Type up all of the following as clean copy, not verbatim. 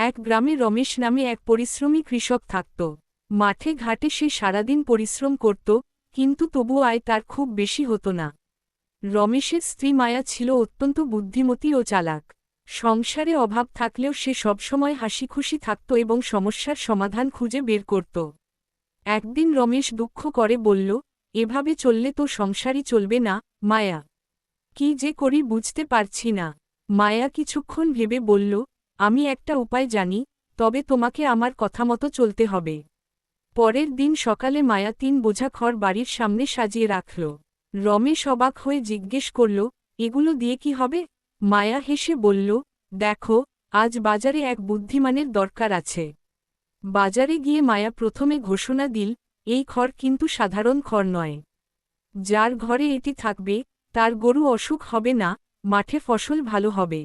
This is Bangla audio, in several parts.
এক গ্রামে রমেশ নামে এক পরিশ্রমী কৃষক থাকত। মাঠে ঘাটে সে সারাদিন পরিশ্রম করত, কিন্তু তবুও আয় তার খুব বেশি হতো না। রমেশের স্ত্রী মায়া ছিল অত্যন্ত বুদ্ধিমতী ও চালাক। সংসারে অভাব থাকলেও সে সবসময় হাসিখুশি থাকত এবং সমস্যার সমাধান খুঁজে বের করত। একদিন রমেশ দুঃখ করে বলল, এভাবে চললে তো সংসারই চলবে না, মায়া। কি যে করি বুঝতে পারছি না। মায়া কিছুক্ষণ ভেবে বলল, আমি একটা উপায় জানি, তবে তোমাকে আমার কথা মতো চলতে হবে। পরের দিন সকালে মায়া ৩ বোঝা খড় বাড়ির সামনে সাজিয়ে রাখল। রমেশ অবাক হয়ে জিজ্ঞেস করল, এগুলো দিয়ে কি হবে? মায়া হেসে বলল, দেখো, আজ বাজারে এক বুদ্ধিমানের দরকার আছে। বাজারে গিয়ে মায়া প্রথমে ঘোষণা দিল, এই খড় কিন্তু সাধারণ খড় নয়। যার ঘরে এটি থাকবে, তার গরু অসুখ হবে না, মাঠে ফসল ভালো হবে।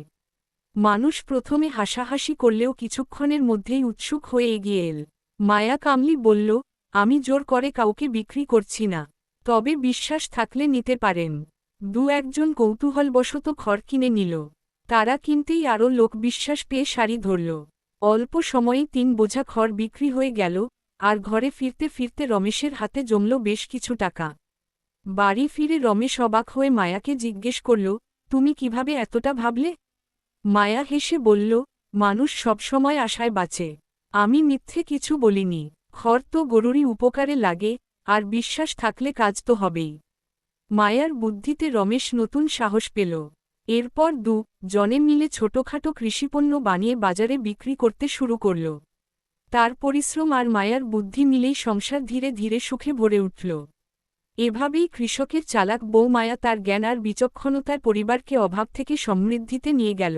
মানুষ প্রথমে হাসাহাসি করলেও কিছুক্ষণের মধ্যেই উৎসুক হয়ে এগিয়ে এল। মায়া কামলি বলল, আমি জোর করে কাউকে বিক্রি করছি না, তবে বিশ্বাস থাকলে নিতে পারেন। ২-১ জন কৌতূহলবশত খড় কিনে নিল। তারা কিনতেই আরও লোক বিশ্বাস পেয়ে সারি ধরল। অল্প সময়েই ৩ বোঝা খড় বিক্রি হয়ে গেল, আর ঘরে ফিরতে ফিরতে রমেশের হাতে জমল বেশ কিছু টাকা। বাড়ি ফিরে রমেশ অবাক হয়ে মায়াকে জিজ্ঞেস করল, তুমি কিভাবে এতটা ভাবলে? মায়া হেসে বলল, মানুষ সবসময় আশায় বাঁচে। আমি মিথ্যে কিছু বলিনি। খড় তো গরুরই উপকারে লাগে, আর বিশ্বাস থাকলে কাজ তো হবেই। মায়ার বুদ্ধিতে রমেশ নতুন সাহস পেল। এরপর ২ জনে মিলে ছোটখাটো কৃষিপণ্য বানিয়ে বাজারে বিক্রি করতে শুরু করল। তার পরিশ্রম আর মায়ার বুদ্ধি মিলেই সংসার ধীরে ধীরে সুখে ভরে উঠল। এভাবেই কৃষকের চালাক বউ মায়া তার জ্ঞান আর বিচক্ষণতার পরিবারকে অভাব থেকে সমৃদ্ধিতে নিয়ে গেল।